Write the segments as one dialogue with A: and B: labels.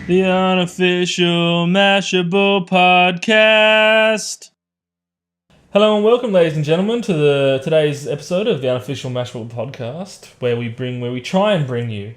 A: The unofficial Mashable podcast. Hello and welcome, ladies and gentlemen, to today's episode of the unofficial Mashable podcast, where we try and bring you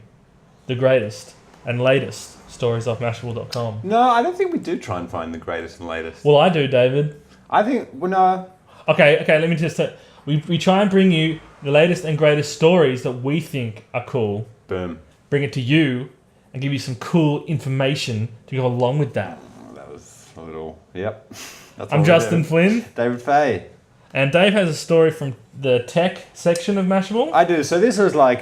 A: the greatest and latest stories off Mashable.com.
B: No, I don't think we do try and find the greatest and latest.
A: Well, I do, David.
B: I think, well, no.
A: Okay, let me just say, we try and bring you the latest and greatest stories that we think are cool.
B: Boom.
A: Bring it to you and give you some cool information to go along with that.
B: That was a little, yep. That's
A: I'm Justin Flynn.
B: David Fay.
A: And Dave has a story from the tech section of Mashable.
B: I do. So this was like,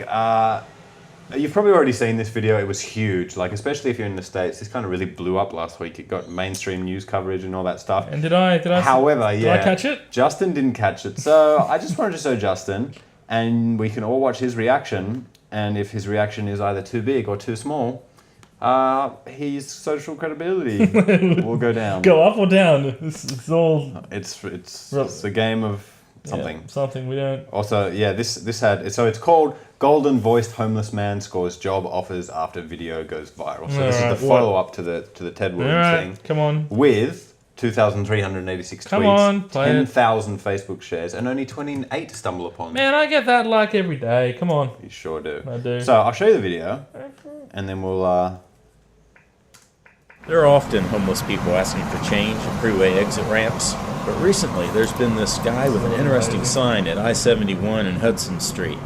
B: you've probably already seen this video. It was huge. Like, especially if you're in the States, this kind of really blew up last week. It got mainstream news coverage and all that stuff.
A: And did I catch it?
B: Justin didn't catch it. So I just wanted to show Justin, and we can all watch his reaction. And if his reaction is either too big or too small, his social credibility will go down.
A: Go up or down? It's all.
B: It's a game of something.
A: Yeah, something we don't.
B: Also, yeah, this had, so it's called Golden Voiced Homeless Man Scores Job Offers After Video Goes Viral. So this is the follow up to the Ted Williams thing.
A: Come on.
B: With 2,386 tweets, 10,000 Facebook shares, and only 28 to stumble upon.
A: Man, I get that like every day. Come on.
B: You sure do.
A: I do.
B: So I'll show you the video, and then we'll.
C: There are often homeless people asking for change at freeway exit ramps, but recently there's been this guy with an interesting sign at I-71 and Hudson Street.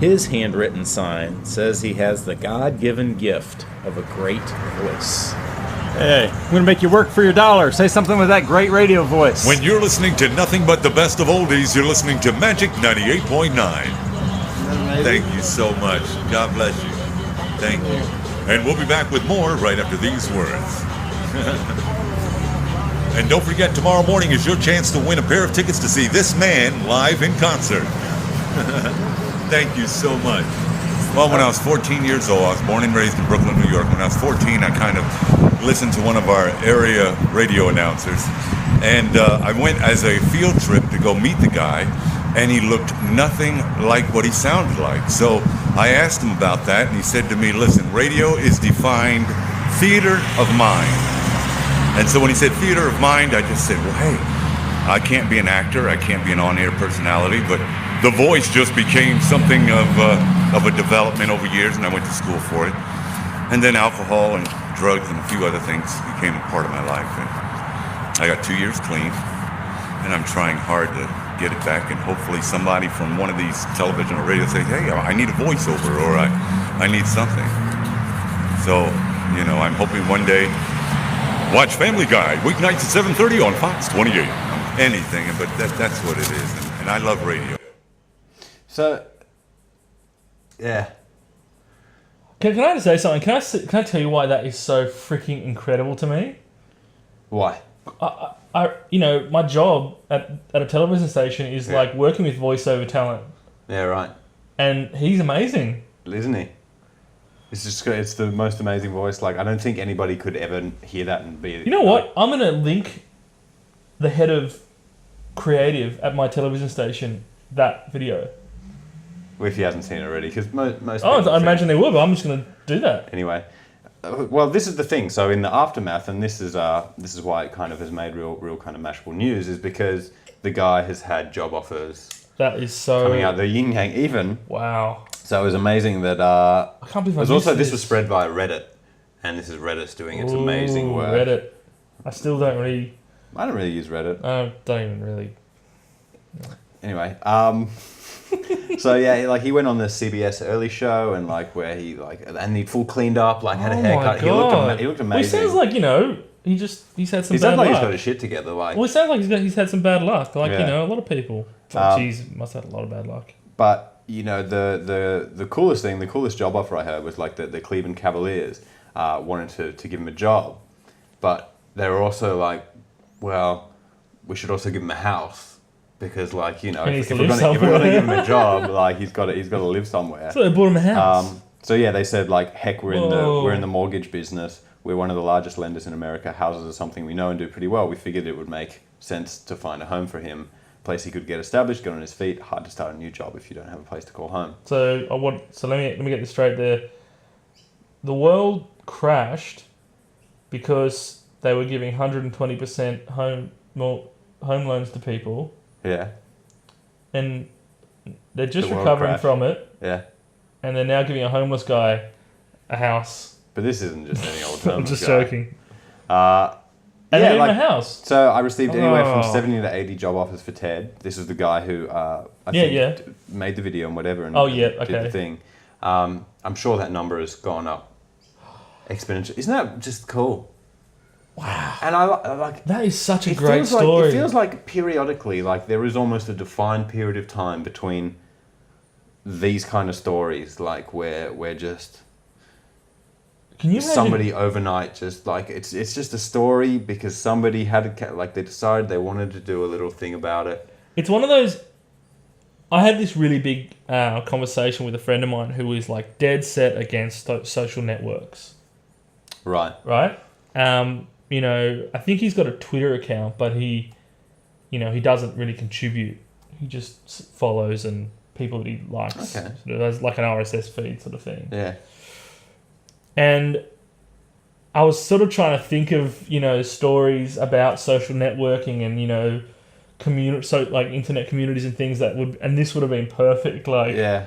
C: His handwritten sign says he has the God-given gift of a great voice.
D: Hey, I'm going to make you work for your dollar. Say something with that great radio voice.
E: When you're listening to nothing but the best of oldies, you're listening to Magic 98.9. Thank you so much. God bless you. Thank you. And we'll be back with more right after these words. And don't forget, tomorrow morning is your chance to win a pair of tickets to see this man live in concert. Thank you so much. Well, when I was 14 years old, I was born and raised in Brooklyn, New York. When I was 14, I kind of listened to one of our area radio announcers. And I went as a field trip to go meet the guy, and he looked nothing like what he sounded like. So I asked him about that, and he said to me, listen, radio is defined theater of mind. And so when he said theater of mind, I just said, well, hey, I can't be an actor, I can't be an on-air personality, but the voice just became something of a development over years, and I went to school for it. And then alcohol and drugs and a few other things became a part of my life. And I got 2 years clean, and I'm trying hard to get it back. And hopefully somebody from one of these television or radio says, hey, I need a voiceover, or I need something. So, you know, I'm hoping one day, watch Family Guy, weeknights at 7:30 on Fox 28. Anything, but that's what it is. And I love radio.
B: So, yeah.
A: Can I just say something? Can I tell you why that is so freaking incredible to me?
B: Why?
A: My job at a television station is like working with voiceover talent.
B: Yeah, right.
A: And he's amazing.
B: Isn't he? It's the most amazing voice. Like, I don't think anybody could ever hear that and be...
A: You know what? I'm going to link the head of creative at my television station that video.
B: If he hasn't seen it already, because most
A: I imagine they will, but I'm just going to do that.
B: Anyway, well, this is the thing. So in the aftermath, and this is why it kind of has made real kind of Mashable news, is because the guy has had job offers.
A: That is so...
B: coming out, the yin yang even.
A: Wow.
B: So it was amazing that...
A: I can't believe
B: this was spread via Reddit, and this is Reddit's doing its amazing work.
A: Reddit. I still don't really...
B: I don't really use Reddit.
A: I don't even really...
B: Anyway, so yeah, like he went on the CBS Early Show, and like where he and he full cleaned up, like had a haircut. He looked amazing.
A: Well, he sounds like, he's had some bad luck. He sounds like
B: he's got his shit together. Like,
A: well, it sounds like he's had some bad luck. Like, a lot of people. Must have had a lot of bad luck.
B: But the coolest thing, the coolest job offer I heard was like the Cleveland Cavaliers wanted to give him a job, but they were also like, well, we should also give him a house. Because, like, if we're going to give him a job, like he's got to live somewhere.
A: So they bought him a house.
B: So yeah, they said like, heck, we're in the mortgage business. We're one of the largest lenders in America. Houses are something we know and do pretty well. We figured it would make sense to find a home for him, place he could get established, get on his feet. Hard to start a new job if you don't have a place to call home.
A: So let me get this straight. There, the world crashed because they were giving 120% home loans to people,
B: Yeah.
A: and they're just
B: The world
A: recovering
B: crash.
A: from it,
B: Yeah.
A: and they're now giving a homeless guy a house.
B: But this isn't just any old
A: I'm
B: homeless
A: just
B: guy.
A: joking.
B: Yeah,
A: And they're in
B: like,
A: my house.
B: so I received anywhere from
A: Oh.
B: 70 to 80 job offers for Ted. This is the guy who I
A: Yeah,
B: think
A: yeah.
B: made the video and whatever and
A: Oh, yeah,
B: did
A: okay.
B: the thing. I'm sure that number has gone up exponentially. Isn't that just cool?
A: Wow.
B: And I like
A: That is such a
B: it
A: great
B: feels
A: story.
B: Like, it feels like periodically, like there is almost a defined period of time between these kind of stories, like where just
A: Can you imagine?
B: somebody overnight just like it's just a story because somebody had like they decided they wanted to do a little thing about it.
A: It's one of those. I had this really big conversation with a friend of mine who is like dead set against social networks.
B: Right.
A: Right? You know, I think he's got a Twitter account, but he doesn't really contribute. He just follows and people that he likes.
B: Okay.
A: Sort of has like an RSS feed sort of thing.
B: Yeah.
A: And I was sort of trying to think of, stories about social networking and, like internet communities and things and this would have been perfect. Like,
B: Yeah.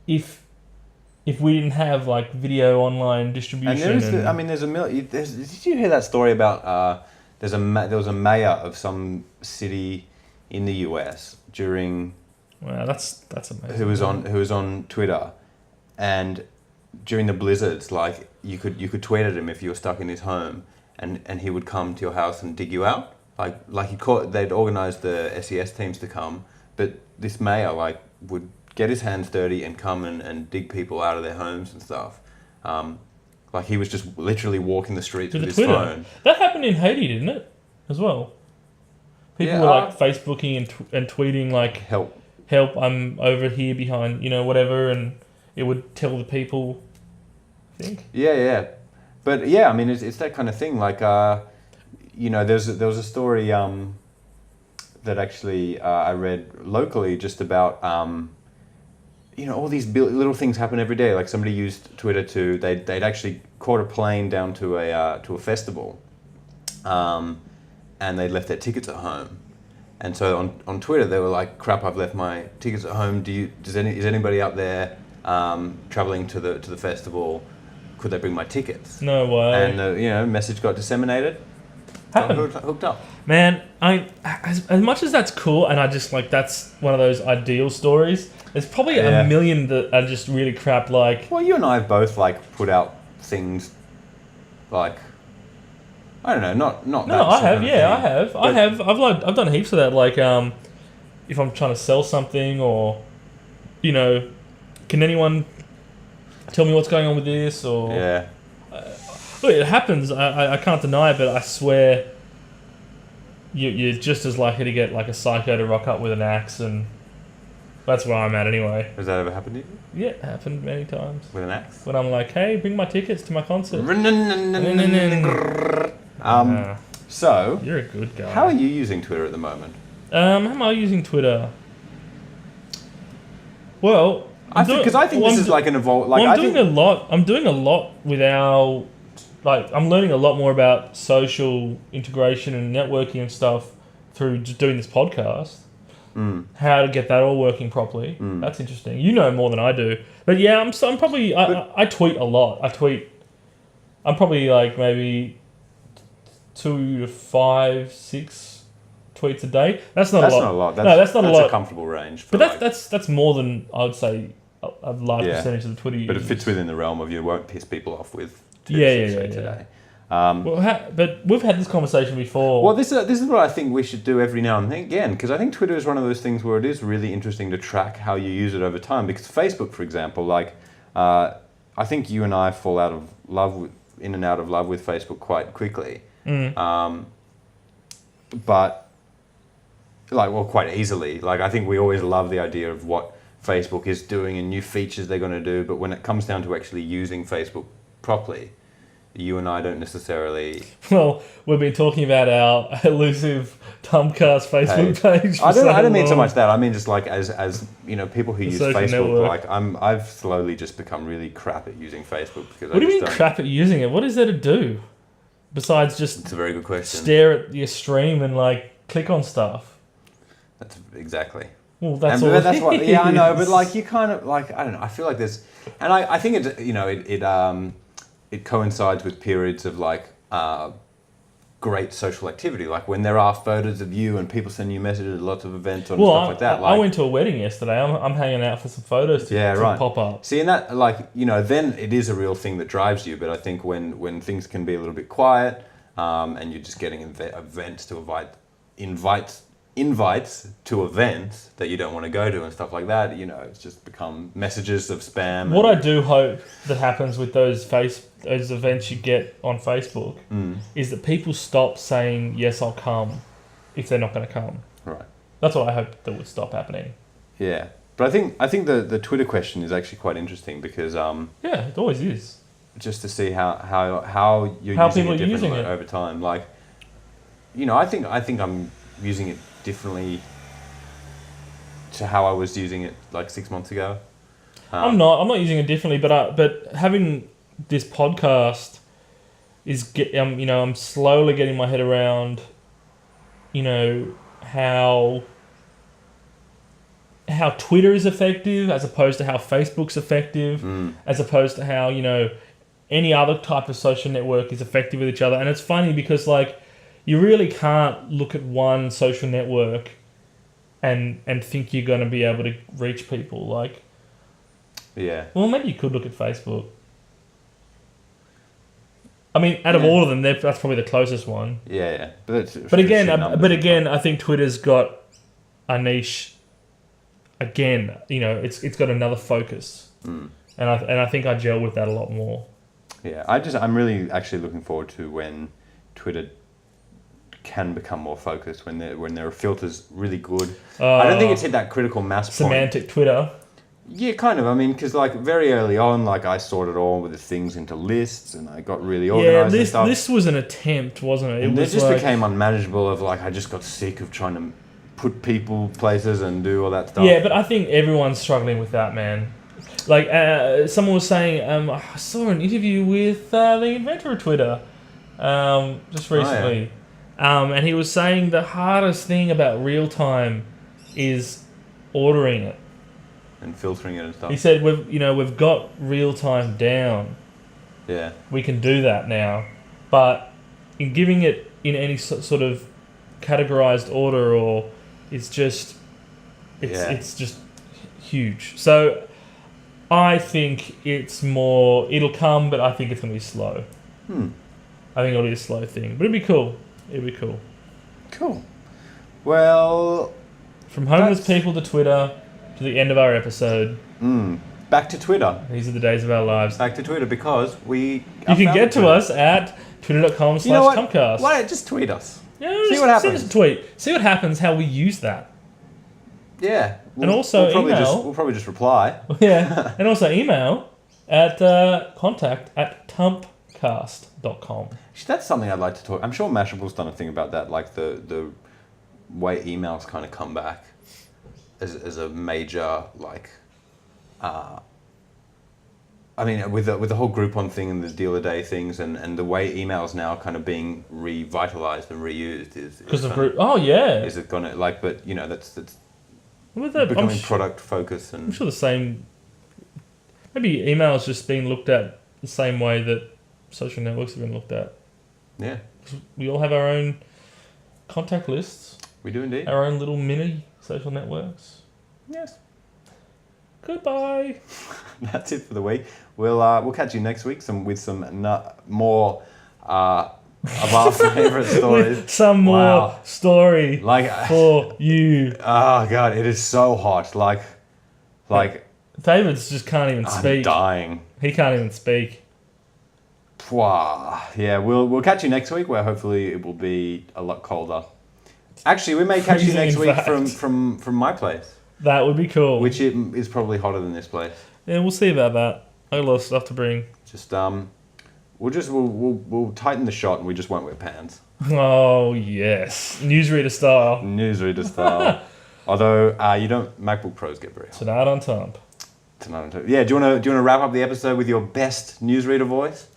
A: if we didn't have like video online distribution.
B: And there's a million. Did you hear that story about there was a mayor of some city in the US during
A: Wow, that's amazing.
B: who was on Twitter, and during the blizzards, like you could tweet at him if you were stuck in his home, and he would come to your house and dig you out. They'd organised the SES teams to come, but this mayor would get his hands dirty and come and dig people out of their homes and stuff. He was just literally walking the streets with his
A: Twitter.
B: phone.
A: That happened in Haiti, didn't it? As well. People
B: Yeah,
A: were like Facebooking and tweeting like,
B: Help.
A: I'm over here behind, whatever, and it would tell the people, I think.
B: Yeah. But yeah, I mean, it's that kind of thing. There was a story that actually I read locally just about all these little things happen every day. Like somebody used Twitter they'd actually caught a plane down to a festival, and they left their tickets at home. And so on Twitter they were like, "Crap! I've left my tickets at home. Is anybody out there traveling to the festival? Could they bring my tickets?"
A: No way.
B: And the message got disseminated.
A: Happened.
B: Hooked up.
A: Man, as much as that's cool, and I just like that's one of those ideal stories. There's probably a million that are just really crap. Like,
B: Well, you and I have both put out things like, I don't know, not.
A: no,
B: that
A: I
B: sort
A: have.
B: of
A: Yeah,
B: thing.
A: I have. I've done heaps of that. Like, if I'm trying to sell something, or, can anyone tell me what's going on with this? Or
B: Yeah.
A: look, it happens. I can't deny it, but I swear, you're just as likely to get like a psycho to rock up with an axe, and that's where I'm at anyway.
B: Has that ever happened to you?
A: Yeah, it happened many times.
B: With an axe?
A: When I'm like, hey, bring my tickets to my concert.
B: So,
A: You're a good guy.
B: how are you using Twitter at the moment?
A: How am I using Twitter? Well,
B: I think this is like an evolve. Like
A: I'm
B: I
A: doing
B: think,
A: a lot. I'm doing a lot with our, I'm learning a lot more about social integration and networking and stuff through just doing this podcast. How to get that all working properly. That's interesting. You know more than I do. But yeah, I'm probably I tweet a lot. I'm probably like maybe 2 to 5, 6 tweets a day. That's not a lot. That's not a lot.
B: That's a comfortable range.
A: But that's more than I would say a large percentage of the Twitter
B: But it
A: users.
B: fits within the realm of you won't piss people off with tips
A: Yeah.
B: today.
A: But we've had this conversation before.
B: Well, this is what I think we should do every now and then again, because I think Twitter is one of those things where it is really interesting to track how you use it over time. Because Facebook, for example, I think you and I fall in and out of love with Facebook quite quickly. But quite easily. I think we always love the idea of what Facebook is doing and new features they're going to do. But when it comes down to actually using Facebook properly, you and I don't necessarily.
A: Well, we've been talking about our elusive TUMPcast Facebook page.
B: I don't mean so much that. I mean just as people who use
A: social
B: Facebook.
A: network.
B: I've slowly just become really crap at using Facebook because.
A: What do you mean crap at using it? What is there to do? besides just
B: It's a very good question.
A: stare at your stream and like click on stuff?
B: That's exactly.
A: Well, that's
B: And
A: all.
B: that's
A: it
B: what. Yeah, I know,
A: is.
B: but like you kind of like I don't know. I feel like there's, and I think it coincides with periods of like great social activity, like when there are photos of you and people send you messages at lots of events and stuff like that.
A: I went to a wedding yesterday. I'm hanging out for some photos to pop up.
B: See, and that like then it is a real thing that drives you. But I think when things can be a little bit quiet, and you're just getting events to invites to events that you don't want to go to and stuff like that, it's just become messages of spam.
A: What I do hope that happens with those events you get on Facebook is that people stop saying, yes, I'll come, if they're not going to come.
B: Right.
A: That's what I hope that would stop happening.
B: Yeah. But I think the Twitter question is actually quite interesting because
A: yeah, it always is.
B: Just to see how you're
A: how
B: using
A: people
B: it
A: are using
B: differently
A: it
B: over time. Like, I think I'm using it differently to how I was using it like 6 months ago.
A: I'm not using it differently, but having this podcast is I'm slowly getting my head around how Twitter is effective as opposed to how Facebook's effective, as opposed to how any other type of social network is effective with each other. And it's funny because like you really can't look at one social network and think you're going to be able to reach people. Like,
B: yeah.
A: Well, maybe you could look at Facebook. I mean, out of all of them, that's probably the closest one.
B: Yeah.
A: But again, I think Twitter's got a niche. Again, it's got another focus, and I think I gel with that a lot more.
B: Yeah, I'm really actually looking forward to when Twitter can become more focused, when there are filters really good. I don't think it's hit that critical mass point.
A: Semantic Twitter.
B: Yeah, kind of. I mean, because like very early on, like I sorted all of the things into lists, and I got really organized and stuff.
A: This was an attempt, wasn't it?
B: It just became unmanageable. Of like, I just got sick of trying to put people places and do all that stuff.
A: Yeah, but I think everyone's struggling with that, man. Like someone was saying, I saw an interview with the inventor of Twitter just recently.
B: Oh,
A: yeah. And he was saying the hardest thing about real time is ordering it
B: and filtering it and stuff.
A: He said we've got real time down.
B: Yeah.
A: We can do that now, but in giving it in any sort of categorized order it's just huge. So I think it'll come, but I think it's going to be slow. I think it'll be a slow thing, but it'd be cool.
B: Cool. Well,
A: from homeless people to Twitter to the end of our episode.
B: Back to Twitter.
A: These are the days of our lives.
B: Back to Twitter because you
A: can get to us at twitter.com/TUMPcast.
B: Why don't just tweet us?
A: Yeah,
B: see what happens.
A: Send us a tweet. See what happens. How we use that.
B: Yeah.
A: And also email.
B: We'll probably just reply.
A: Yeah. And also email at contact@TUMPcast.com.
B: That's something I'd like to talk. I'm sure Mashable's done a thing about that, like the way emails kind of come back as a major like. I mean, with the whole Groupon thing and the deal a day things and the way emails now kind of being revitalized and reused is
A: because of group. Oh yeah.
B: Is it gonna like? But that's
A: with that,
B: becoming product focused and.
A: I'm sure the same. Maybe emails just being looked at the same way that social networks have been looked at.
B: Yeah.
A: We all have our own contact lists.
B: We do indeed.
A: Our own little mini social networks.
B: Yes.
A: Goodbye.
B: That's it for the week. We'll catch you next week with some more of our favourite stories.
A: Some more story for you.
B: Oh God, it is so hot. Like
A: David's just can't even speak.
B: I'm dying.
A: He can't even speak.
B: Yeah, we'll catch you next week where hopefully it will be a lot colder. Actually, we may catch you next week from my place.
A: That would be cool.
B: Which is probably hotter than this place.
A: Yeah, we'll see about that. I got a lot of stuff to bring.
B: Just we'll tighten the shot and we just won't wear pants.
A: Oh yes, newsreader style.
B: Newsreader style. Although MacBook Pros get very hot.
A: Tonight on TUMP.
B: Yeah. Do you want to wrap up the episode with your best newsreader voice?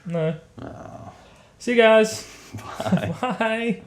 A: No.
B: Oh.
A: See you guys.
B: Bye.
A: Bye.